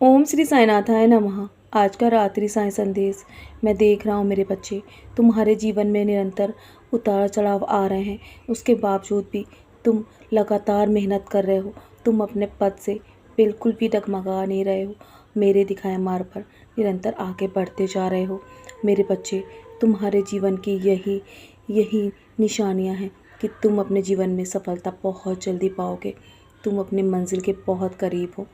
ओम श्री साईनाथाय नमः। आज का रात्रि साईं संदेश। मैं देख रहा हूँ मेरे बच्चे, तुम्हारे जीवन में निरंतर उतार चढ़ाव आ रहे हैं। उसके बावजूद भी तुम लगातार मेहनत कर रहे हो। तुम अपने पद से बिल्कुल भी डगमगा नहीं रहे हो। मेरे दिखाए मार्ग पर निरंतर आगे बढ़ते जा रहे हो। मेरे बच्चे, तुम्हारे जीवन की यही यही निशानियाँ हैं कि तुम अपने जीवन में सफलता बहुत जल्दी पाओगे। तुम अपनी मंजिल के बहुत करीब हो।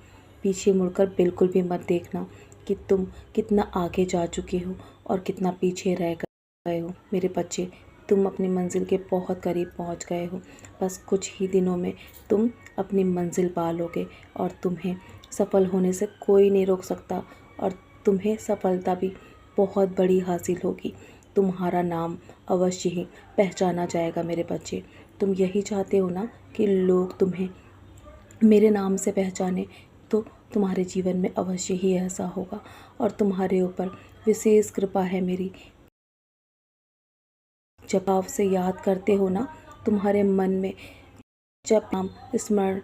पीछे मुड़कर बिल्कुल भी मत देखना कि तुम कितना आगे जा चुके हो और कितना पीछे रह गए हो। मेरे बच्चे, तुम अपनी मंजिल के बहुत करीब पहुंच गए हो। बस कुछ ही दिनों में तुम अपनी मंजिल पा लोगे और तुम्हें सफल होने से कोई नहीं रोक सकता और तुम्हें सफलता भी बहुत बड़ी हासिल होगी। तुम्हारा नाम अवश्य ही पहचाना जाएगा। मेरे बच्चे, तुम यही चाहते हो ना कि लोग तुम्हें मेरे नाम से पहचाने, तो तुम्हारे जीवन में अवश्य ही ऐसा होगा और तुम्हारे ऊपर विशेष कृपा है मेरी। जब आप से याद करते हो ना, तुम्हारे मन में जब नाम स्मरण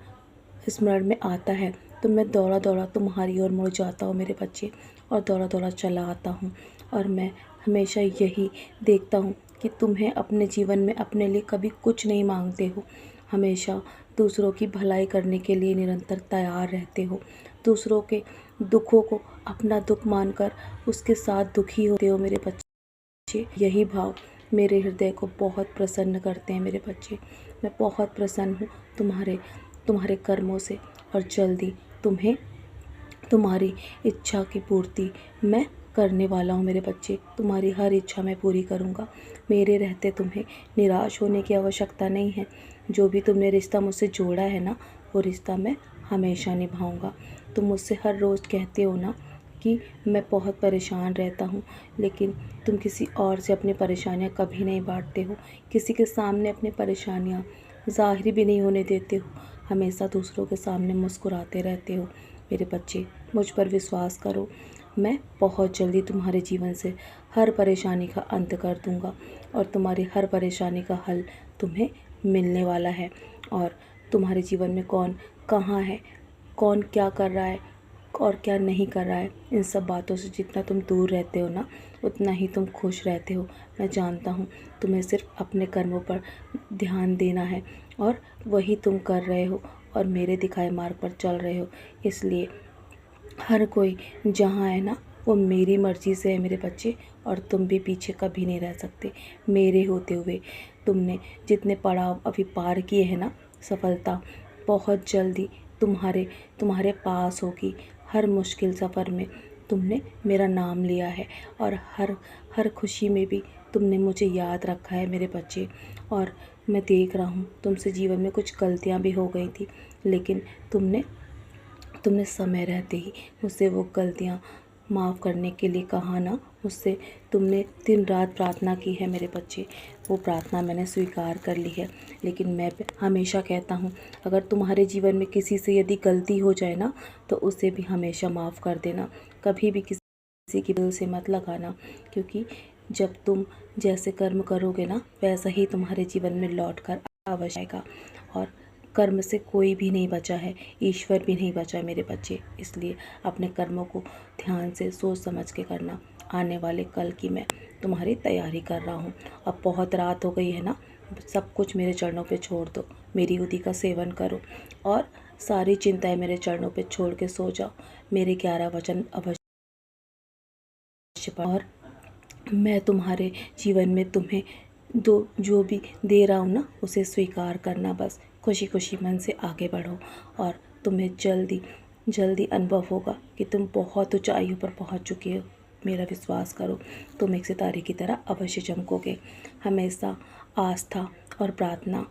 स्मरण में आता है तो मैं दौड़ा दौड़ा तुम्हारी ओर मुड़ जाता हूँ मेरे बच्चे, और दौड़ा दौड़ा चला आता हूँ। और मैं हमेशा यही देखता हूँ कि तुम्हें अपने जीवन में अपने लिए कभी कुछ नहीं मांगते हो। हमेशा दूसरों की भलाई करने के लिए निरंतर तैयार रहते हो। दूसरों के दुखों को अपना दुख मानकर उसके साथ दुखी होते हो मेरे बच्चे। यही भाव मेरे हृदय को बहुत प्रसन्न करते हैं मेरे बच्चे। मैं बहुत प्रसन्न हूँ तुम्हारे कर्मों से, और जल्दी तुम्हें तुम्हारी इच्छा की पूर्ति मैं करने वाला हूँ मेरे बच्चे। तुम्हारी हर इच्छा मैं पूरी करूँगा। मेरे रहते तुम्हें निराश होने की आवश्यकता नहीं है। जो भी तुमने रिश्ता मुझसे जोड़ा है ना, वो रिश्ता मैं हमेशा निभाऊँगा। तुम मुझसे हर रोज़ कहते हो ना कि मैं बहुत परेशान रहता हूँ, लेकिन तुम किसी और से अपनी परेशानियाँ कभी नहीं बांटते हो। किसी के सामने अपनी परेशानियाँ ज़ाहिर भी नहीं होने देते हो। हमेशा दूसरों के सामने मुस्कुराते रहते हो। मेरे बच्चे, मुझ पर विश्वास करो। मैं बहुत जल्दी तुम्हारे जीवन से हर परेशानी का अंत कर दूंगा और तुम्हारी हर परेशानी का हल तुम्हें मिलने वाला है। और तुम्हारे जीवन में कौन कहाँ है, कौन क्या कर रहा है और क्या नहीं कर रहा है, इन सब बातों से जितना तुम दूर रहते हो ना, उतना ही तुम खुश रहते हो। मैं जानता हूँ तुम्हें सिर्फ अपने कर्मों पर ध्यान देना है और वही तुम कर रहे हो और मेरे दिखाए मार्ग पर चल रहे हो। इसलिए हर कोई जहाँ है ना, वो मेरी मर्ज़ी से है मेरे बच्चे, और तुम भी पीछे कभी नहीं रह सकते मेरे होते हुए। तुमने जितने पड़ाव अभी पार किए हैं ना, सफलता बहुत जल्दी तुम्हारे तुम्हारे पास होगी। हर मुश्किल सफ़र में तुमने मेरा नाम लिया है और हर हर खुशी में भी तुमने मुझे याद रखा है मेरे बच्चे। और मैं देख रहा हूँ तुमसे जीवन में कुछ गलतियाँ भी हो गई थी, लेकिन तुमने तुमने समय रहते ही मुझसे वो गलतियाँ माफ़ करने के लिए कहा ना, मुझसे तुमने दिन रात प्रार्थना की है मेरे बच्चे। वो प्रार्थना मैंने स्वीकार कर ली है। लेकिन मैं हमेशा कहता हूँ, अगर तुम्हारे जीवन में किसी से यदि गलती हो जाए ना, तो उसे भी हमेशा माफ़ कर देना। कभी भी किसी की दिल से मत लगाना, क्योंकि जब तुम जैसे कर्म करोगे ना, वैसा ही तुम्हारे जीवन में लौट कर अवश्य आएगा। और कर्म से कोई भी नहीं बचा है, ईश्वर भी नहीं बचा मेरे बच्चे। इसलिए अपने कर्मों को ध्यान से सोच समझ के करना। आने वाले कल की मैं तुम्हारी तैयारी कर रहा हूँ। अब बहुत रात हो गई है ना, सब कुछ मेरे चरणों पे छोड़ दो। मेरी उदी का सेवन करो और सारी चिंताएं मेरे चरणों पे छोड़ के सो जाओ। मेरे 11 वचन अवश्य पढ़ो और मैं तुम्हारे जीवन में तुम्हें जो भी दे रहा हूँ ना, उसे स्वीकार करना। बस खुशी खुशी मन से आगे बढ़ो और तुम्हें जल्दी जल्दी अनुभव होगा कि तुम बहुत ऊंचाइयों पर पहुँच चुके हो। मेरा विश्वास करो, तुम एक सितारे की तरह अवश्य चमकोगे। हमेशा आस्था और प्रार्थना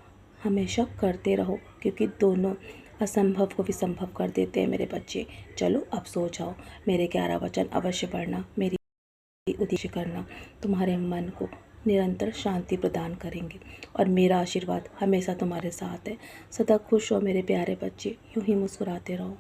हमेशा करते रहो, क्योंकि दोनों असंभव को भी संभव कर देते हैं मेरे बच्चे। चलो अब सो जाओ। मेरे 11 वचन अवश्य पढ़ना, मेरी उद्देश्य करना तुम्हारे मन को निरंतर शांति प्रदान करेंगे और मेरा आशीर्वाद हमेशा तुम्हारे साथ है। सदा खुश हो मेरे प्यारे बच्चे, यूं ही मुस्कुराते रहो।